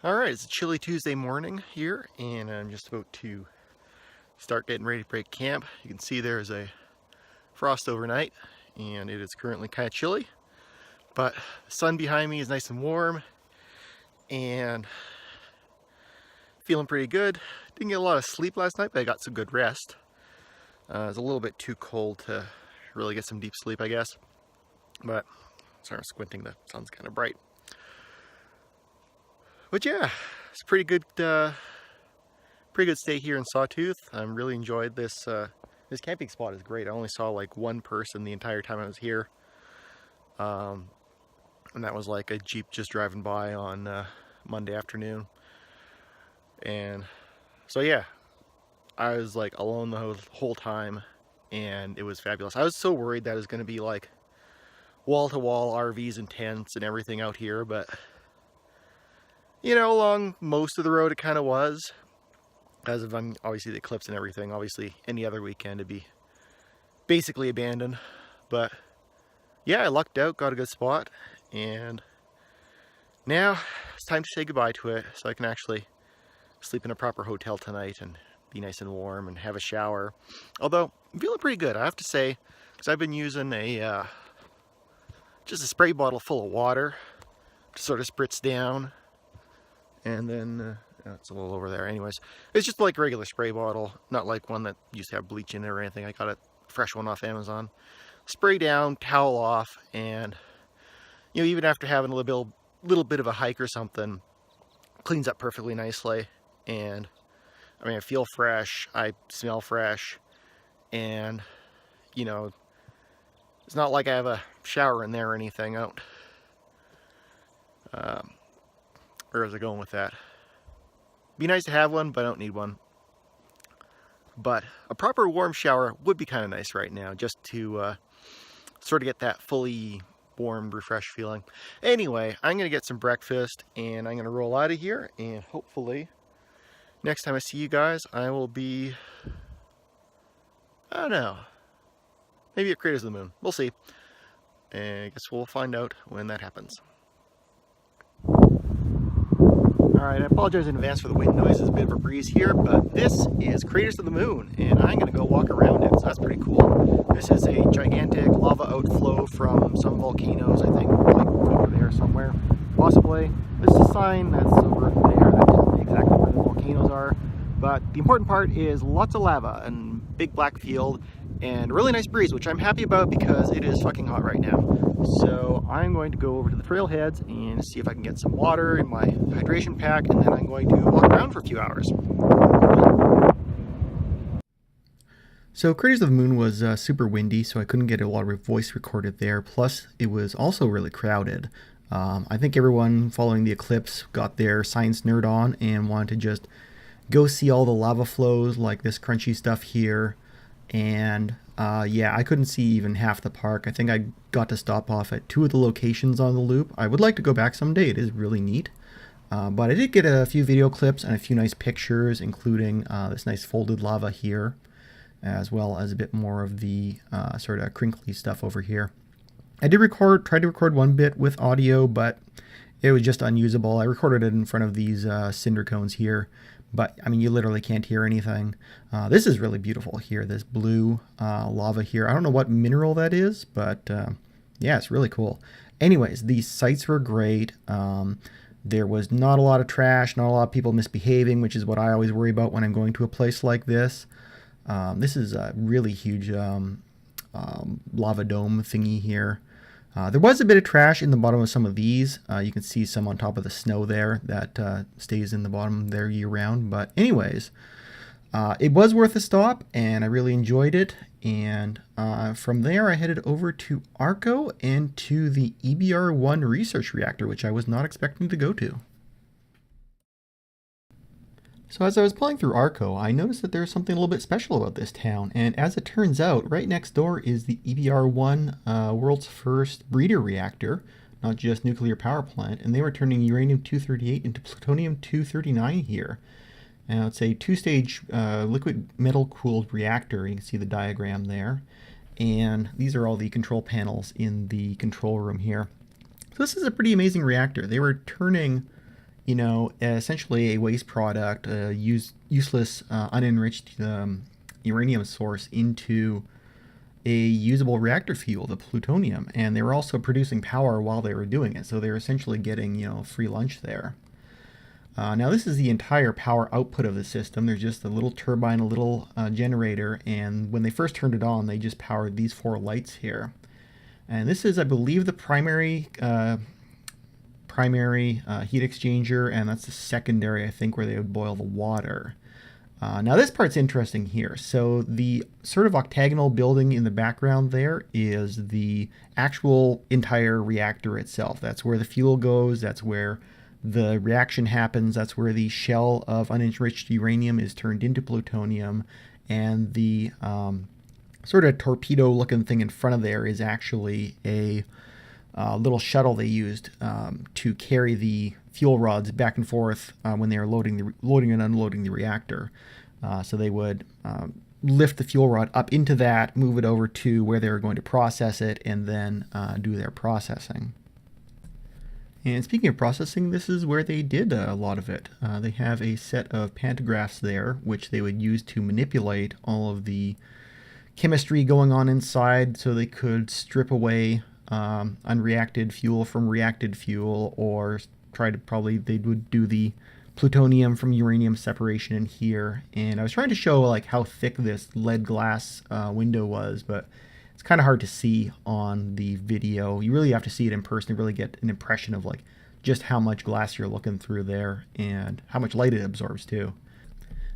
Alright, it's a chilly Tuesday morning here, and I'm just about to start getting ready to break camp. You can see there's a frost overnight, and it is currently kind of chilly, but the sun behind me is nice and warm, and feeling pretty good. Didn't get a lot of sleep last night, but I got some good rest. It was a little bit too cold to really get some deep sleep, I guess, but sorry, I'm squinting, the sun's kind of bright. But yeah, it's a pretty good stay here in Sawtooth. I really enjoyed this. This camping spot is great. I only saw like one person the entire time I was here, and that was like a Jeep just driving by on Monday afternoon. And so yeah, I was like alone the whole time, and it was fabulous. I was so worried that it was going to be like wall-to-wall RVs and tents and everything out here, but you know, along most of the road it kind of was. As of obviously the Eclipse and everything, obviously any other weekend it'd be basically abandoned. But yeah, I lucked out, got a good spot, and now it's time to say goodbye to it so I can actually sleep in a proper hotel tonight and be nice and warm and have a shower. Although I'm feeling pretty good, I have to say, because I've been using a just a spray bottle full of water to sort of spritz down, and then it's a little over there. Anyways, it's just like a regular spray bottle, not like one that used to have bleach in it or anything. I got a fresh one off Amazon. Spray down, towel off, and you know, even after having a little bit of a hike or something, cleans up perfectly nicely. And I mean, I feel fresh, I smell fresh, and you know, it's not like I have a shower in there or anything. Where was I going with that? Be nice to have one, but I don't need one. But a proper warm shower would be kind of nice right now, just to sort of get that fully warm, refreshed feeling. Anyway, I'm going to get some breakfast, and I'm going to roll out of here, and hopefully next time I see you guys, I will be, I don't know, maybe at Craters of the Moon. We'll see. And I guess we'll find out when that happens. Alright, I apologize in advance for the wind noise. There's a bit of a breeze here, but this is Craters of the Moon, and I'm going to go walk around it, so that's pretty cool. This is a gigantic lava outflow from some volcanoes, I think, like over there somewhere, possibly. This is a sign that's over there that tells me exactly where the volcanoes are, but the important part is lots of lava and big black field, and a really nice breeze, which I'm happy about because it is fucking hot right now. So I'm going to go over to the trailheads and see if I can get some water in my hydration pack, and then I'm going to walk around for a few hours. So Craters of the Moon was super windy, so I couldn't get a lot of voice recorded there. Plus, it was also really crowded. I think everyone following the Eclipse got their science nerd on and wanted to just go see all the lava flows, like this crunchy stuff here. And yeah, I couldn't see even half the park. I think I got to stop off at 2 of the locations on the loop. I would like to go back someday. It is really neat. But I did get a few video clips and a few nice pictures, including this nice folded lava here, as well as a bit more of the sort of crinkly stuff over here. I did tried to record one bit with audio, but it was just unusable. I recorded it in front of these cinder cones here, but I mean, you literally can't hear anything. This is really beautiful here, this blue lava here. I don't know what mineral that is, but yeah, it's really cool. Anyways, these sites were great. There was not a lot of trash, not a lot of people misbehaving, which is what I always worry about when I'm going to a place like this. This is a really huge lava dome thingy here. There was a bit of trash in the bottom of some of these. You can see some on top of the snow there that stays in the bottom there year round. But anyways, it was worth a stop, and I really enjoyed it. And from there, I headed over to Arco and to the EBR-1 research reactor, which I was not expecting to go to. So as I was pulling through Arco, I noticed that there's something a little bit special about this town, and as it turns out, right next door is the EBR-1, world's first breeder reactor, not just nuclear power plant, and they were turning uranium-238 into plutonium-239 here. Now it's a 2-stage liquid metal-cooled reactor. You can see the diagram there, and these are all the control panels in the control room here. So this is a pretty amazing reactor. They were turning you know, essentially a waste product, useless, unenriched uranium source into a usable reactor fuel, the plutonium, and they were also producing power while they were doing it. So they were essentially getting, you know, free lunch there. Now this is the entire power output of the system. There's just a little turbine, a little generator, and when they first turned it on, they just powered these 4 lights here. And this is, I believe, the primary heat exchanger, and that's the secondary, I think, where they would boil the water. Now this part's interesting here. So the sort of octagonal building in the background there is the actual entire reactor itself. That's where the fuel goes, that's where the reaction happens, that's where the shell of unenriched uranium is turned into plutonium, and the sort of torpedo looking thing in front of there is actually a little shuttle they used to carry the fuel rods back and forth when they were loading and unloading the reactor. So they would lift the fuel rod up into that, move it over to where they were going to process it, and then do their processing. And speaking of processing, this is where they did a lot of it. They have a set of pantographs there, which they would use to manipulate all of the chemistry going on inside, so they could strip away unreacted fuel from reacted fuel, or they would do the plutonium from uranium separation in here. And I was trying to show like how thick this lead glass window was, but it's kind of hard to see on the video. You really have to see it in person to really get an impression of like just how much glass you're looking through there and how much light it absorbs too.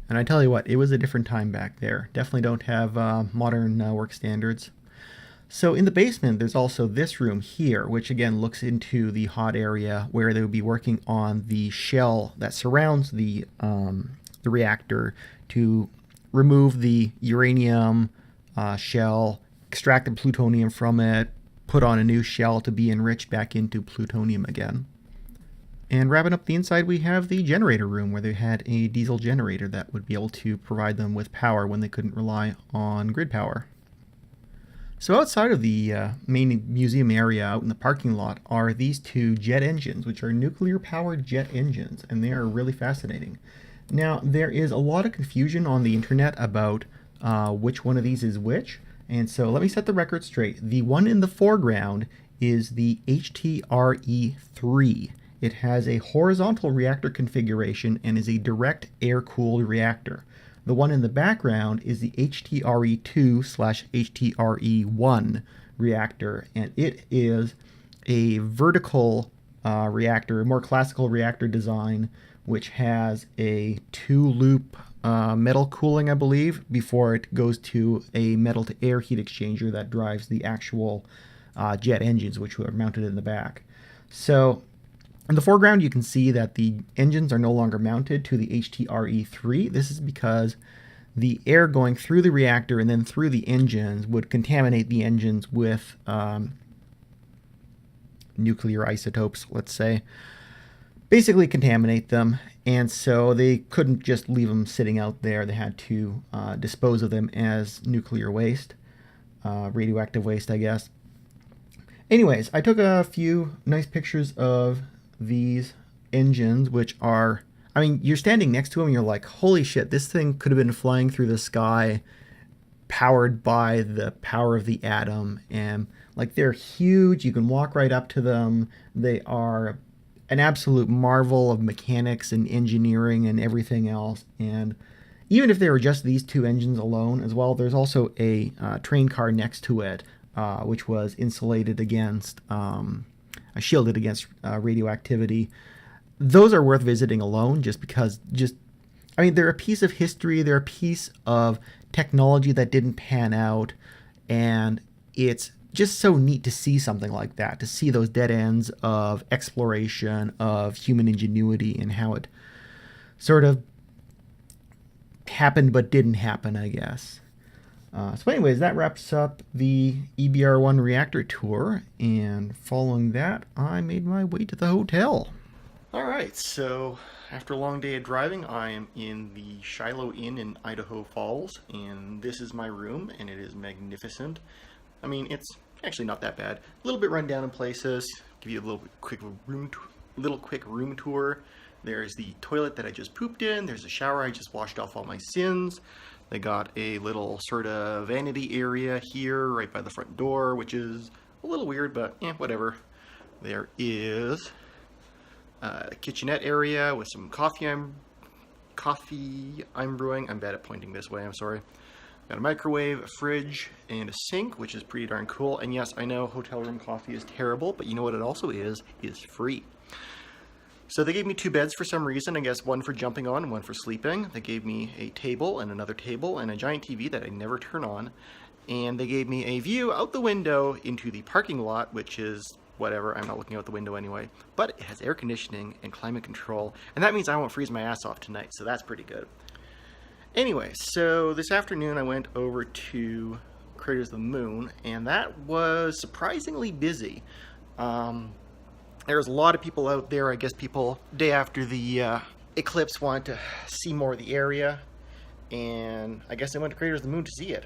And I tell you what, it was a different time back there. Definitely don't have modern work standards. So in the basement, there's also this room here, which again looks into the hot area where they would be working on the shell that surrounds the reactor to remove the uranium shell, extract the plutonium from it, put on a new shell to be enriched back into plutonium again. And wrapping up the inside, we have the generator room where they had a diesel generator that would be able to provide them with power when they couldn't rely on grid power. So outside of the main museum area, out in the parking lot, are these 2 jet engines, which are nuclear-powered jet engines, and they are really fascinating. Now, there is a lot of confusion on the internet about which one of these is which, and so let me set the record straight. The one in the foreground is the HTRE-3. It has a horizontal reactor configuration and is a direct air-cooled reactor. The one in the background is the HTRE2/HTRE1 reactor, and it is a vertical reactor, a more classical reactor design, which has a 2-loop metal cooling, I believe, before it goes to a metal-to-air heat exchanger that drives the actual jet engines, which are mounted in the back. So in the foreground, you can see that the engines are no longer mounted to the HTRE3. This is because the air going through the reactor and then through the engines would contaminate the engines with nuclear isotopes, let's say. Basically contaminate them, and so they couldn't just leave them sitting out there. They had to dispose of them as nuclear waste, radioactive waste, I guess. Anyways, I took a few nice pictures of these engines, which are, I mean, you're standing next to them and you're like, holy shit, this thing could have been flying through the sky powered by the power of the atom. And like, they're huge. You can walk right up to them. They are an absolute marvel of mechanics and engineering and everything else. And even if they were just these 2 engines alone as well, there's also a train car next to it, which was insulated against shielded against radioactivity. Those are worth visiting alone just because, I mean, they're a piece of history, they're a piece of technology that didn't pan out, and it's just so neat to see something like that, to see those dead ends of exploration, of human ingenuity, and how it sort of happened but didn't happen, I guess. So anyways, that wraps up the EBR-1 reactor tour, and following that, I made my way to the hotel. Alright, so after a long day of driving, I am in the Shiloh Inn in Idaho Falls, and this is my room, and it is magnificent. I mean, it's actually not that bad. A little bit run down in places. Give you a little quick room tour. There's the toilet that I just pooped in. There's a shower I just washed off all my sins. They got a little sort of vanity area here right by the front door, which is a little weird, but whatever. There is a kitchenette area with some coffee I'm brewing. I'm bad at pointing this way, I'm sorry. Got a microwave, a fridge, and a sink, which is pretty darn cool. And yes, I know hotel room coffee is terrible, but you know what it also is free. So they gave me 2 beds for some reason, I guess one for jumping on and one for sleeping. They gave me a table and another table and a giant TV that I never turn on. And they gave me a view out the window into the parking lot, which is whatever, I'm not looking out the window anyway. But it has air conditioning and climate control, and that means I won't freeze my ass off tonight, so that's pretty good. Anyway, so this afternoon I went over to Craters of the Moon, and that was surprisingly busy. There was a lot of people out there. I guess people, day after the eclipse, wanted to see more of the area, and I guess they went to Craters of the Moon to see it.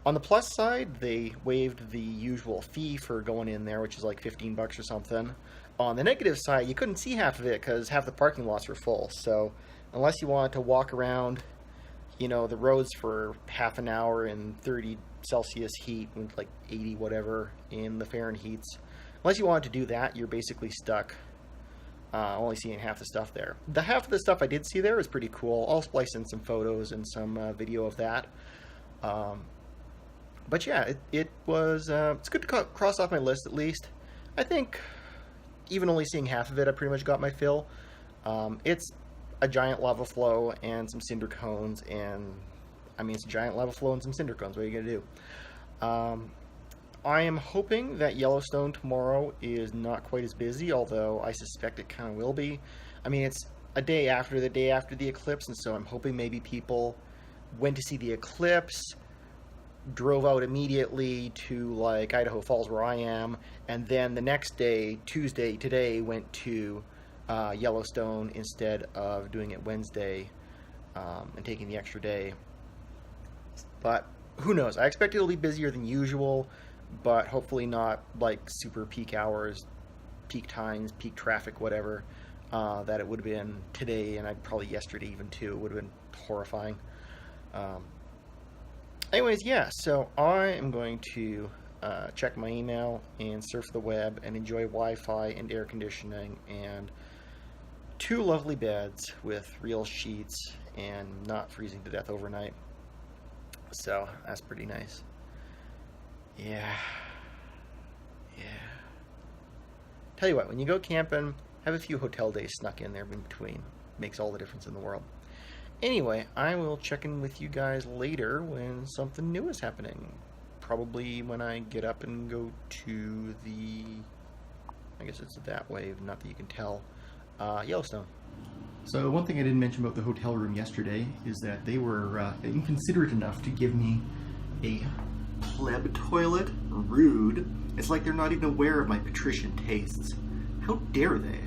On the plus side, they waived the usual fee for going in there, which is like $15 or something. On the negative side, you couldn't see half of it because half the parking lots were full. So unless you wanted to walk around, you know, the roads for half an hour in 30 Celsius heat and like 80 whatever in the Fahrenheits, unless you wanted to do that, you're basically stuck only seeing half the stuff there. The half of the stuff I did see there was pretty cool. I'll splice in some photos and some video of that. But yeah, it was, it's good to cross off my list at least. I think even only seeing half of it, I pretty much got my fill. It's a giant lava flow and some cinder cones, and I mean, it's a giant lava flow and some cinder cones. What are you gonna do? I am hoping that Yellowstone tomorrow is not quite as busy, although I suspect it kind of will be. I mean, it's a day after the eclipse, and so I'm hoping maybe people went to see the eclipse, drove out immediately to like Idaho Falls where I am, and then the next day, Tuesday, today, went to Yellowstone instead of doing it Wednesday and taking the extra day. But who knows? I expect it'll be busier than usual, but hopefully not like super peak hours, peak times, peak traffic, whatever, that it would have been today, and probably yesterday even too. It would have been horrifying. Anyways, yeah, so I am going to check my email and surf the web and enjoy Wi-Fi and air conditioning and 2 lovely beds with real sheets and not freezing to death overnight. So that's pretty nice. Yeah. Tell you what, when you go camping, have a few hotel days snuck in there in between. Makes all the difference in the world. Anyway, I will check in with you guys later when something new is happening. Probably when I get up and go to the, I guess it's that way, not that you can tell, Yellowstone. So one thing I didn't mention about the hotel room yesterday is that they were inconsiderate enough to give me a pleb toilet. Rude. It's like they're not even aware of my patrician tastes. How dare they?